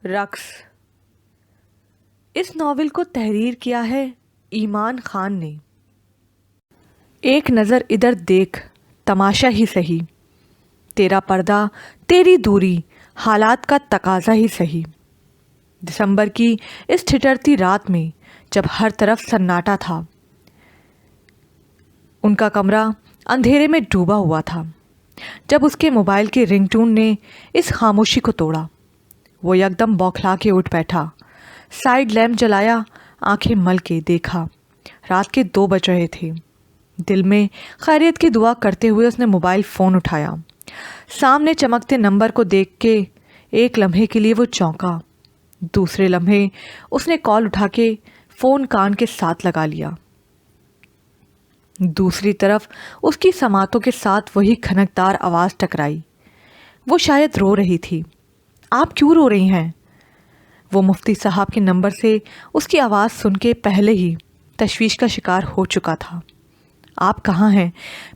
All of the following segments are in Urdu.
رقص۔ اس ناول کو تحریر کیا ہے ایمان خان نے۔ ایک نظر ادھر دیکھ، تماشا ہی سہی، تیرا پردہ تیری دوری، حالات کا تقاضا ہی سہی۔ دسمبر کی اس ٹھٹرتی رات میں جب ہر طرف سناٹا تھا، ان کا کمرہ اندھیرے میں ڈوبا ہوا تھا، جب اس کے موبائل کے رنگ ٹون نے اس خاموشی کو توڑا، وہ یکدم بوکھلا کے اٹھ بیٹھا، سائیڈ لیمپ جلایا، آنکھیں مل کے دیکھا، رات کے 2 بج رہے تھے۔ دل میں خیریت کی دعا کرتے ہوئے اس نے موبائل فون اٹھایا۔ سامنے چمکتے نمبر کو دیکھ کے ایک لمحے کے لیے وہ چونکا، دوسرے لمحے اس نے کال اٹھا کے فون کان کے ساتھ لگا لیا۔ دوسری طرف اس کی سماعتوں کے ساتھ وہی کھنکدار آواز ٹکرائی۔ وہ شاید رو رہی تھی۔ آپ کیوں رو رہی ہیں؟ وہ مفتی صاحب کے نمبر سے اس کی آواز سن کے پہلے ہی تشویش کا شکار ہو چکا تھا۔ آپ کہاں ہیں؟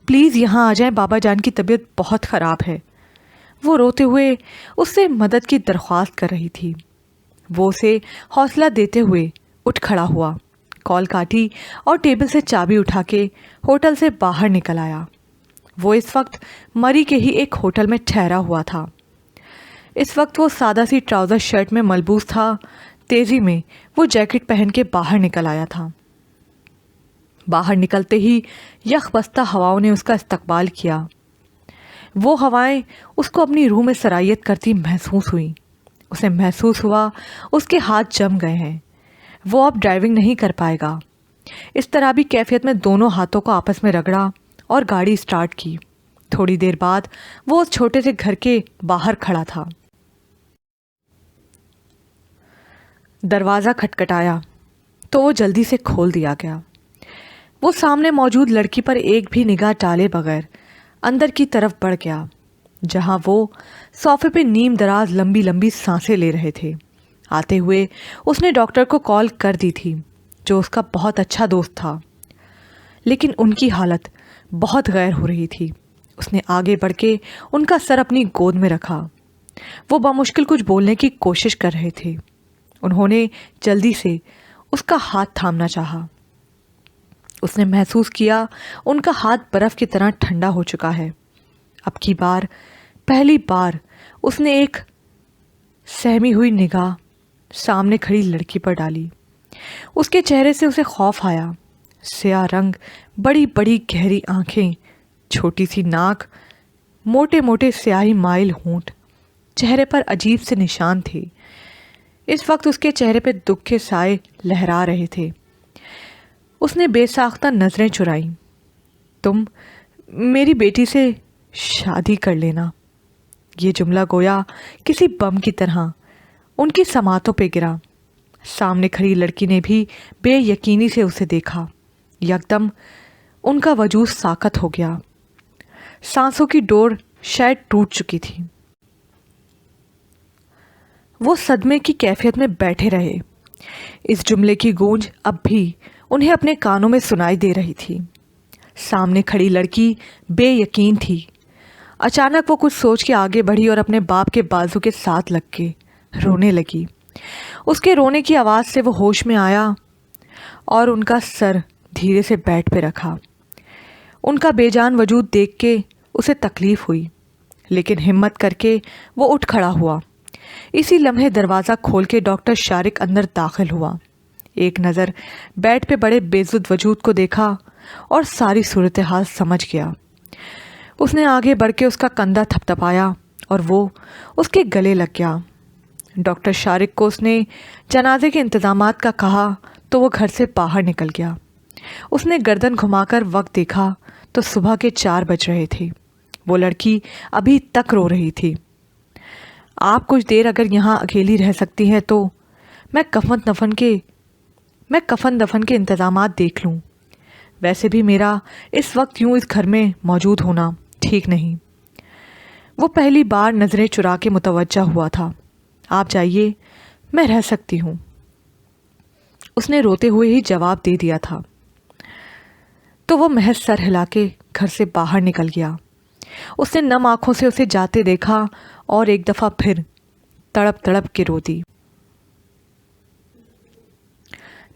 پلیز یہاں آ جائیں، بابا جان کی طبیعت بہت خراب ہے۔ وہ روتے ہوئے اس سے مدد کی درخواست کر رہی تھی۔ وہ اسے حوصلہ دیتے ہوئے اٹھ کھڑا ہوا، کال کاٹی اور ٹیبل سے چابی اٹھا کے ہوٹل سے باہر نکل آیا۔ وہ اس وقت مری کے ہی ایک ہوٹل میں ٹھہرا ہوا تھا۔ اس وقت وہ سادہ سی ٹراؤزر شرٹ میں ملبوس تھا۔ تیزی میں وہ جیکٹ پہن کے باہر نکل آیا تھا۔ باہر نکلتے ہی یخ بستہ ہواؤں نے اس کا استقبال کیا۔ وہ ہوائیں اس کو اپنی روح میں سرایت کرتی محسوس ہوئیں۔ اسے محسوس ہوا اس کے ہاتھ جم گئے ہیں، وہ اب ڈرائیونگ نہیں کر پائے گا۔ اس طرح بھی کیفیت میں دونوں ہاتھوں کو آپس میں رگڑا اور گاڑی سٹارٹ کی۔ تھوڑی دیر بعد وہ اس چھوٹے سے گھر کے باہر کھڑا تھا۔ دروازہ کھٹکھٹایا تو وہ جلدی سے کھول دیا گیا۔ وہ سامنے موجود لڑکی پر ایک بھی نگاہ ڈالے بغیر اندر کی طرف بڑھ گیا، جہاں وہ صوفے پہ نیم دراز لمبی لمبی سانسیں لے رہے تھے۔ آتے ہوئے اس نے ڈاکٹر کو کال کر دی تھی، جو اس کا بہت اچھا دوست تھا، لیکن ان کی حالت بہت غیر ہو رہی تھی۔ اس نے آگے بڑھ کے ان کا سر اپنی گود میں رکھا۔ وہ بمشکل کچھ بولنے کی کوشش کر رہے تھے۔ انہوں نے جلدی سے اس کا ہاتھ تھامنا چاہا۔ اس نے محسوس کیا ان کا ہاتھ برف کی طرح ٹھنڈا ہو چکا ہے۔ اب کی بار، پہلی بار اس نے ایک سہمی ہوئی نگاہ سامنے کھڑی لڑکی پر ڈالی۔ اس کے چہرے سے اسے خوف آیا۔ سیاہ رنگ، بڑی بڑی گہری آنکھیں، چھوٹی سی ناک، موٹے موٹے سیاہی مائل ہونٹ، چہرے پر عجیب سے نشان تھے۔ اس وقت اس کے چہرے پہ دکھ کے سائے لہرا رہے تھے۔ اس نے بے ساختہ نظریں چرائیں۔ تم میری بیٹی سے شادی کر لینا۔ یہ جملہ گویا کسی بم کی طرح ان کی سماعتوں پہ گرا۔ سامنے کھڑی لڑکی نے بھی بے یقینی سے اسے دیکھا۔ یکدم ان کا وجود ساکت ہو گیا۔ سانسوں کی ڈور شاید ٹوٹ چکی تھی۔ وہ صدمے کی کیفیت میں بیٹھے رہے۔ اس جملے کی گونج اب بھی انہیں اپنے کانوں میں سنائی دے رہی تھی۔ سامنے کھڑی لڑکی بے یقین تھی۔ اچانک وہ کچھ سوچ کے آگے بڑھی اور اپنے باپ کے بازو کے ساتھ لگ کے رونے لگی۔ اس کے رونے کی آواز سے وہ ہوش میں آیا اور ان کا سر دھیرے سے بیڈ پہ رکھا۔ ان کا بے جان وجود دیکھ کے اسے تکلیف ہوئی، لیکن ہمت کر کے وہ اٹھ کھڑا ہوا۔ اسی لمحے دروازہ کھول کے ڈاکٹر شارق اندر داخل ہوا۔ ایک نظر بیڈ پہ بڑے بےزد وجود کو دیکھا اور ساری صورتحال سمجھ گیا۔ اس نے آگے بڑھ کے اس کا کندھا تھپتھپایا اور وہ اس کے گلے لگ گیا۔ ڈاکٹر شارق کو اس نے جنازے کے انتظامات کا کہا تو وہ گھر سے باہر نکل گیا۔ اس نے گردن گھما کر وقت دیکھا تو صبح کے 4 بج رہے تھے۔ وہ لڑکی ابھی تک رو رہی تھی۔ آپ کچھ دیر اگر یہاں اکیلی رہ سکتی ہیں تو میں کفن دفن کے انتظامات دیکھ لوں۔ ویسے بھی میرا اس وقت یوں اس گھر میں موجود ہونا ٹھیک نہیں۔ وہ پہلی بار نظریں چرا کے متوجہ ہوا تھا۔ آپ جائیے، میں رہ سکتی ہوں، اس نے روتے ہوئے ہی جواب دے دیا تھا۔ تو وہ محض سر ہلا کے گھر سے باہر نکل گیا۔ اس نے نم آنکھوں سے اسے جاتے دیکھا اور ایک دفعہ پھر تڑپ تڑپ کے رو دی۔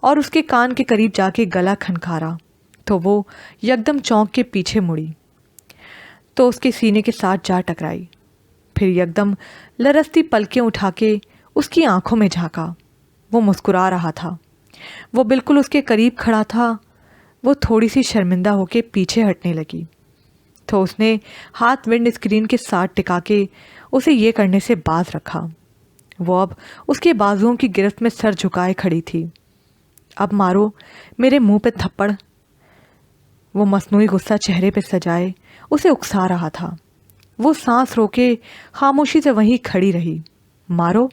اور اس کے کان کے قریب جا کے گلا کھنکھارا تو وہ یکدم چونک کے پیچھے مڑی تو اس کے سینے کے ساتھ جا ٹکرائی. پھر یکدم لرزتی پلکیں اٹھا کے اس کی آنکھوں میں جھانکا. وہ مسکرا رہا تھا. وہ بالکل اس کے قریب کھڑا تھا. وہ تھوڑی سی شرمندہ ہو کے پیچھے ہٹنے لگی تو اس نے ہاتھ ونڈ اسکرین کے ساتھ ٹکا کے اسے یہ کرنے سے باز رکھا. وہ اب اس کے بازوؤں کی گرفت میں سر جھکائے کھڑی تھی. اب مارو میرے منہ پہ تھپڑ. وہ مصنوعی غصہ چہرے پہ سجائے اسے اکسا رہا تھا. وہ سانس روکے خاموشی سے وہیں کھڑی رہی. مارو.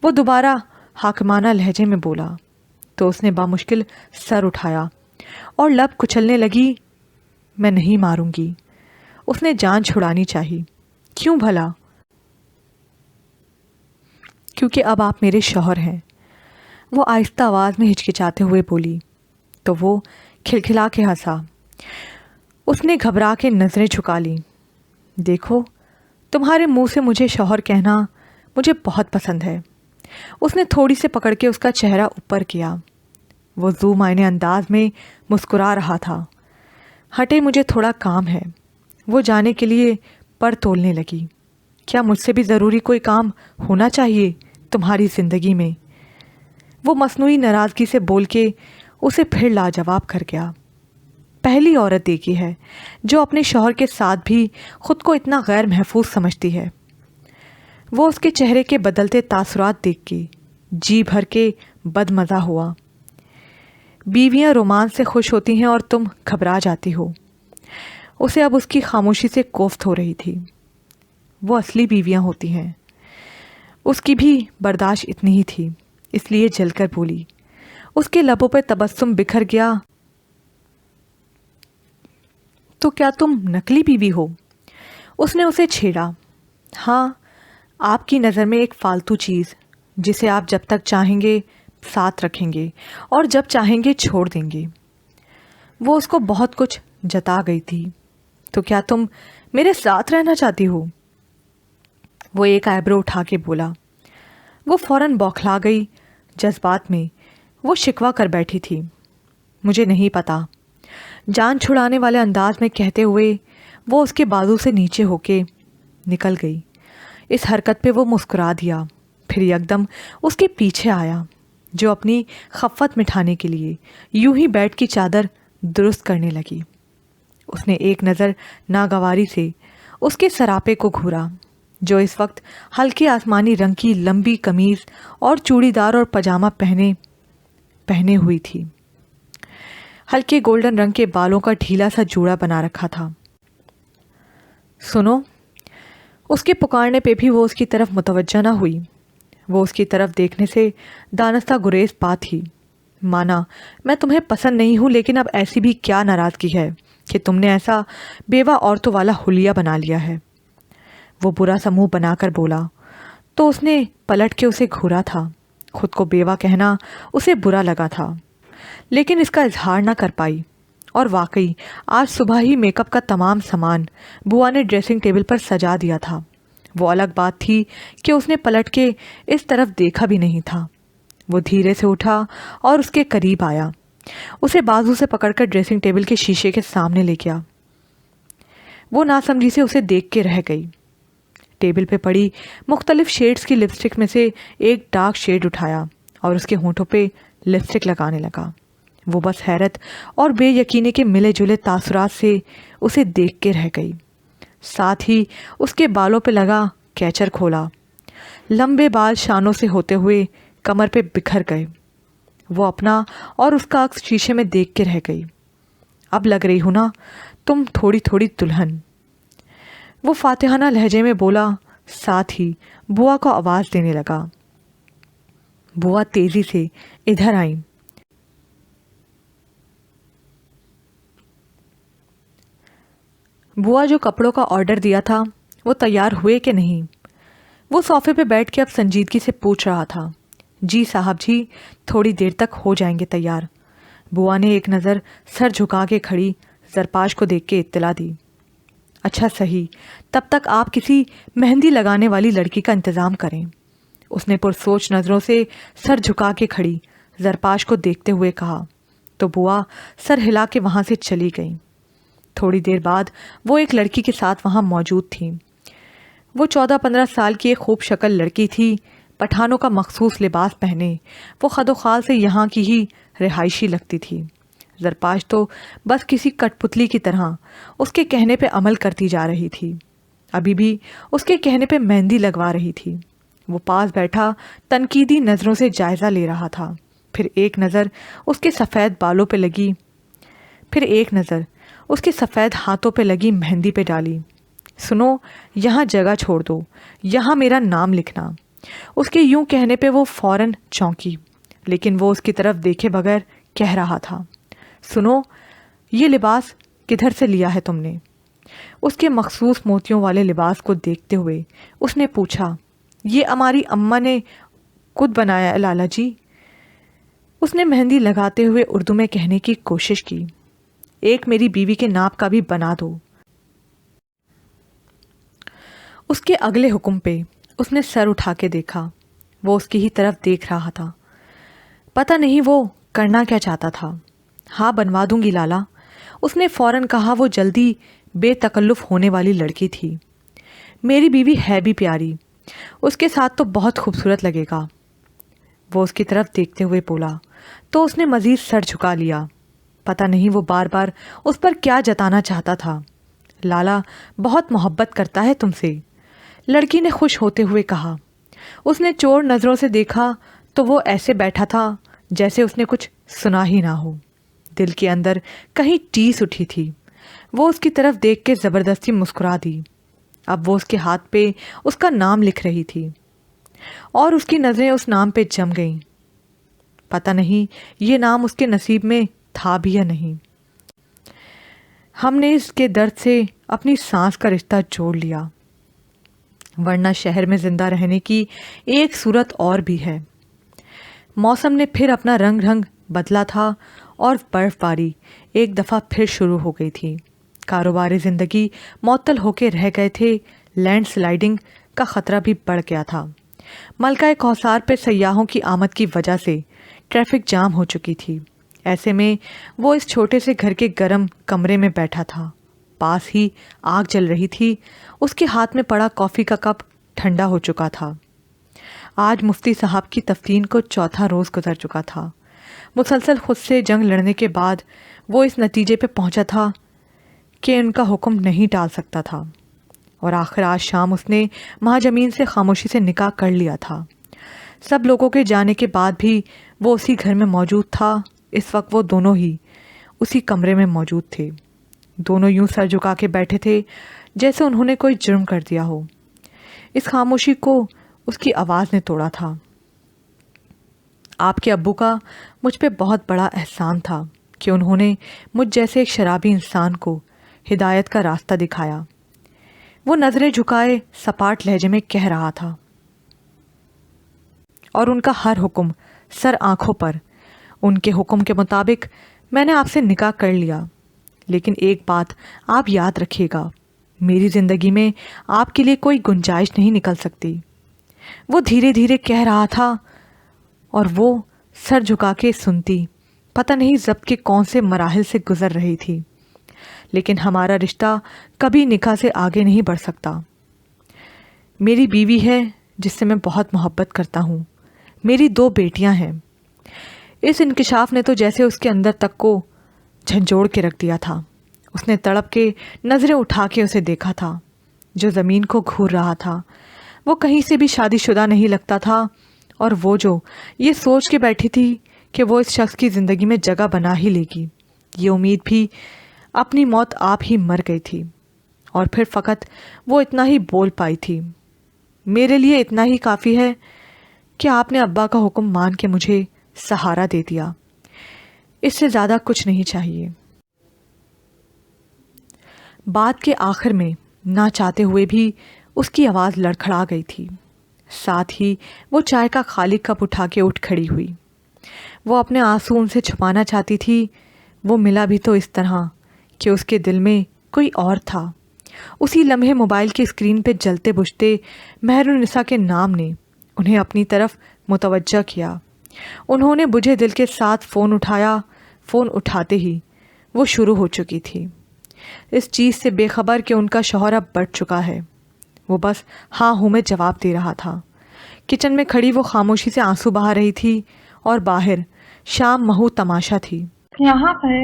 وہ دوبارہ حاکمانہ لہجے میں بولا تو اس نے بامشکل سر اٹھایا اور لب کچلنے لگی. میں نہیں ماروں گی. اس نے جان چھڑانی چاہی. کیوں بھلا؟ کیونکہ اب آپ میرے شوہر ہیں. وہ آہستہ آواز میں ہچکچاتے ہوئے بولی تو وہ کھلکھلا کے ہنسا. اس نے گھبرا کے نظریں جھکا لیں. دیکھو تمہارے منہ سے مجھے شوہر کہنا مجھے بہت پسند ہے. اس نے تھوڑی سے پکڑ کے اس کا چہرہ اوپر کیا. وہ زو معنی انداز میں مسکرا رہا تھا. ہٹے مجھے تھوڑا کام ہے. وہ جانے کے لیے پر تولنے لگی. کیا مجھ سے بھی ضروری کوئی کام ہونا چاہیے تمہاری زندگی میں؟ وہ مصنوعی ناراضگی سے بول کے اسے پھر لاجواب کر گیا. پہلی عورت دیکھی ہے جو اپنے شوہر کے ساتھ بھی خود کو اتنا غیر محفوظ سمجھتی ہے. وہ اس کے چہرے کے بدلتے تاثرات دیکھ کے جی بھر کے بد مزہ ہوا. بیویاں رومانس سے خوش ہوتی ہیں اور تم گھبرا جاتی ہو. اسے اب اس کی خاموشی سے کوفت ہو رہی تھی. وہ اصلی بیویاں ہوتی ہیں. اس کی بھی برداشت اتنی ہی تھی اس لیے جل کر بولی. اس کے لبوں پہ تبسم بکھر گیا. تو کیا تم نکلی بیوی ہو؟ اس نے اسے چھیڑا. ہاں، آپ کی نظر میں ایک فالتو چیز جسے آپ جب تک چاہیں گے ساتھ رکھیں گے اور جب چاہیں گے چھوڑ دیں گے. وہ اس کو بہت کچھ جتا گئی تھی. تو کیا تم میرے ساتھ رہنا چاہتی ہو؟ وہ ایک آئیبرو اٹھا کے بولا. وہ فوراً بوکھلا گئی. جذبات میں وہ شکوہ کر بیٹھی تھی. مجھے نہیں پتا. جان چھڑانے والے انداز میں کہتے ہوئے وہ اس کے بازو سے نیچے ہو کے نکل گئی. اس حرکت پہ وہ مسکرا دیا. پھر یکدم اس کے پیچھے آیا جو اپنی خفت مٹھانے کے لیے یوں ہی بیڈ کی چادر درست کرنے لگی. اس نے ایک نظر ناگواری سے اس کے سراپے کو گھورا جو اس وقت ہلکے آسمانی رنگ کی لمبی قمیض اور چوڑی دار اور پاجامہ پہنے ہوئی تھی. ہلکے گولڈن رنگ کے بالوں کا ڈھیلا سا جوڑا بنا رکھا تھا. سنو. اس کے پکارنے پہ بھی وہ اس کی طرف متوجہ نہ ہوئی. وہ اس کی طرف دیکھنے سے دانستہ گریز پا تھی. مانا میں تمہیں پسند نہیں ہوں لیکن اب ایسی بھی کیا ناراضگی ہے کہ تم نے ایسا بیوہ عورتوں والا حلیہ بنا لیا ہے. وہ برا سا منہ بنا کر بولا تو اس نے پلٹ کے اسے گھورا تھا. خود کو بیوہ کہنا اسے برا لگا تھا لیکن اس کا اظہار نہ کر پائی. اور واقعی آج صبح ہی میک اپ کا تمام سامان بوا نے ڈریسنگ ٹیبل پر سجا دیا تھا. وہ الگ بات تھی کہ اس نے پلٹ کے اس طرف دیکھا بھی نہیں تھا. وہ دھیرے سے اٹھا اور اس کے قریب آیا. اسے بازو سے پکڑ کر ڈریسنگ ٹیبل کے شیشے کے سامنے لے گیا. وہ ناسمجھی سے اسے دیکھ کے رہ گئی. ٹیبل پہ پڑی مختلف شیڈز کی لپسٹک میں سے ایک ڈارک شیڈ اٹھایا اور اس کے ہونٹوں پہ لپسٹک لگانے لگا. وہ بس حیرت اور بے یقینی کے ملے جلے تاثرات سے اسے دیکھ کے رہ گئی. ساتھ ہی اس کے بالوں پہ لگا کیچر کھولا. لمبے بال شانوں سے ہوتے ہوئے کمر پہ بکھر گئے. وہ اپنا اور اس کا عکس شیشے میں دیکھ کے رہ گئی. اب لگ رہی ہو نا تم تھوڑی تھوڑی دلہن. وہ فاتحانہ لہجے میں بولا. ساتھ ہی بوا کو آواز دینے لگا. بوا تیزی سے ادھر آئیں. بوا جو کپڑوں کا آرڈر دیا تھا وہ تیار ہوئے کہ نہیں؟ وہ صوفے پہ بیٹھ کے اب سنجیدگی سے پوچھ رہا تھا. جی صاحب جی تھوڑی دیر تک ہو جائیں گے تیار. بوا نے ایک نظر سر جھکا کے کھڑی زرپاش کو دیکھ کے اطلاع دی. اچھا صحیح، تب تک آپ کسی مہندی لگانے والی لڑکی کا انتظام کریں. اس نے پرسوچ نظروں سے سر جھکا کے کھڑی زرپاش کو دیکھتے ہوئے کہا تو بوا سر ہلا کے وہاں سے چلی گئیں۔ تھوڑی دیر بعد وہ ایک لڑکی کے ساتھ وہاں موجود تھیں۔ وہ 14-15 سال کی ایک خوب شکل لڑکی تھی، پٹھانوں کا مخصوص لباس پہنے وہ خد و خال سے یہاں کی ہی رہائشی لگتی تھی۔ زرپاش تو بس کسی کٹ پتلی کی طرح اس کے کہنے پہ عمل کرتی جا رہی تھی، ابھی بھی اس کے کہنے پہ مہندی لگوا رہی تھی۔ وہ پاس بیٹھا تنقیدی نظروں سے جائزہ لے رہا تھا، پھر ایک نظر اس کے سفید بالوں پہ لگی، پھر ایک نظر اس کے سفید ہاتھوں پہ لگی مہندی پہ ڈالی۔ سنو، یہاں جگہ چھوڑ دو، یہاں میرا نام لکھنا۔ اس کے یوں کہنے پہ وہ فوراً چونکی، لیکن وہ اس کی طرف دیکھے بغیر کہہ رہا تھا، سنو، یہ لباس کدھر سے لیا ہے تم نے؟ اس کے مخصوص موتیوں والے لباس کو دیکھتے ہوئے اس نے پوچھا، یہ ہماری اماں نے خود بنایا ہے لالا جی۔ اس نے مہندی لگاتے ہوئے اردو میں کہنے کی کوشش کی، ایک میری بیوی کے ناپ کا بھی بنا دو۔ اس کے اگلے حکم پہ اس نے سر اٹھا کے دیکھا، وہ اس کی ہی طرف دیکھ رہا تھا۔ پتہ نہیں وہ کرنا کیا چاہتا تھا۔ ہاں، بنوا دوں گی لالا، اس نے فوراً کہا۔ وہ جلدی بے تکلف ہونے والی لڑکی تھی۔ میری بیوی ہے بھی پیاری، اس کے ساتھ تو بہت خوبصورت لگے گا، وہ اس کی طرف دیکھتے ہوئے بولا تو اس نے مزید سر جھکا لیا۔ پتہ نہیں وہ بار بار اس پر کیا جتانا چاہتا تھا۔ لالا بہت محبت کرتا ہے تم سے، لڑکی نے خوش ہوتے ہوئے کہا۔ اس نے چور نظروں سے دیکھا تو وہ ایسے بیٹھا تھا جیسے اس نے کچھ سنا ہی نہ ہو۔ دل کے اندر کہیں ٹیس اٹھی تھی۔ وہ اس کی طرف دیکھ کے زبردستی مسکرا دی۔ اب وہ اس کے ہاتھ پہ اس کا نام لکھ رہی تھی اور اس کی نظریں اس نام پہ جم گئیں۔ پتہ نہیں یہ نام اس کے نصیب میں تھا بھی یا نہیں۔ ہم نے اس کے درد سے اپنی سانس کا رشتہ جوڑ لیا، ورنہ شہر میں زندہ رہنے کی ایک صورت اور بھی ہے۔ موسم نے پھر اپنا رنگ بدلا تھا اور برف باری ایک دفعہ پھر شروع ہو گئی تھی۔ کاروبار زندگی معطل ہو کے رہ گئے تھے، لینڈ سلائیڈنگ کا خطرہ بھی بڑھ گیا تھا۔ ملکہ کوثر پہ سیاحوں کی آمد کی وجہ سے ٹریفک جام ہو چکی تھی۔ ایسے میں وہ اس چھوٹے سے گھر کے گرم کمرے میں بیٹھا تھا، پاس ہی آگ جل رہی تھی، اس کے ہاتھ میں پڑا کافی کا کپ ٹھنڈا ہو چکا تھا۔ آج مفتی صاحب کی تفطین کو 4تھا روز گزر چکا تھا۔ مسلسل خود سے جنگ لڑنے کے بعد وہ اس نتیجے پہ پہنچا تھا کہ ان کا حکم نہیں ٹال سکتا تھا، اور آخر آج شام اس نے مہاجمین سے خاموشی سے نکاح کر لیا تھا۔ سب لوگوں کے جانے کے بعد بھی وہ اسی گھر میں موجود تھا۔ اس وقت وہ دونوں ہی اسی کمرے میں موجود تھے۔ دونوں یوں سر جھکا کے بیٹھے تھے جیسے انہوں نے کوئی جرم کر دیا ہو۔ اس خاموشی کو اس کی آواز نے توڑا تھا۔ آپ کے ابو کا مجھ پہ بہت بڑا احسان تھا کہ انہوں نے مجھ جیسے ایک شرابی انسان کو ہدایت کا راستہ دکھایا، وہ نظریں جھکائے سپاٹ لہجے میں کہہ رہا تھا، اور ان کا ہر حکم سر آنکھوں پر۔ ان کے حکم کے مطابق میں نے آپ سے نکاح کر لیا، لیکن ایک بات آپ یاد رکھیے گا، میری زندگی میں آپ کے لیے کوئی گنجائش نہیں نکل سکتی۔ وہ دھیرے دھیرے کہہ رہا تھا اور وہ سر جھکا کے سنتی۔ پتہ نہیں ضبط کے کون سے مراحل سے گزر رہی تھی، لیکن ہمارا رشتہ کبھی نکاح سے آگے نہیں بڑھ سکتا۔ میری بیوی ہے جس سے میں بہت محبت کرتا ہوں، میری 2 بیٹیاں ہیں۔ اس انکشاف نے تو جیسے اس کے اندر تک کو جھنجھوڑ کے رکھ دیا تھا۔ اس نے تڑپ کے نظریں اٹھا کے اسے دیکھا تھا جو زمین کو گھور رہا تھا۔ وہ کہیں سے بھی شادی شدہ نہیں لگتا تھا، اور وہ جو یہ سوچ کے بیٹھی تھی کہ وہ اس شخص کی زندگی میں جگہ بنا ہی لے گی، یہ امید بھی اپنی موت آپ ہی مر گئی تھی، اور پھر فقط وہ اتنا ہی بول پائی تھی، میرے لیے اتنا ہی کافی ہے کہ آپ نے ابا کا حکم مان کے مجھے سہارا دے دیا، اس سے زیادہ کچھ نہیں چاہیے۔ بات کے آخر میں نہ چاہتے ہوئے بھی اس کی آواز لڑکھڑا گئی تھی، ساتھ ہی وہ چائے کا خالی کپ اٹھا کے اٹھ کھڑی ہوئی۔ وہ اپنے آنسو ان سے چھپانا چاہتی تھی، وہ ملا بھی تو اس طرح کہ اس کے دل میں کوئی اور تھا۔ اسی لمحے موبائل کی اسکرین پہ جلتے بجھتے مہر النساء کے نام نے انہیں اپنی طرف متوجہ کیا۔ انہوں نے بجھے دل کے ساتھ فون اٹھایا. فون اٹھاتے ہی وہ شروع ہو چکی تھی، اس چیز سے بے خبر کہ ان کا شوہر اب بڑھ چکا ہے. وہ بس ہاں ہوں میں جواب دے رہا تھا. کچن میں کھڑی وہ خاموشی سے آنسو بہا رہی تھی اور باہر شام مہو تماشا تھی. یہاں پر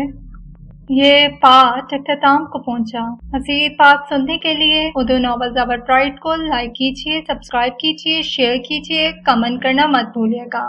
یہ پارٹ اختتام کو پہنچا. مزید پارٹ سننے کے لیے اردو ناول زبر برائٹ کو لائک کیجیے، سبسکرائب کیجیے، شیئر کیجیے، کمنٹ کرنا مت بھولیے گا.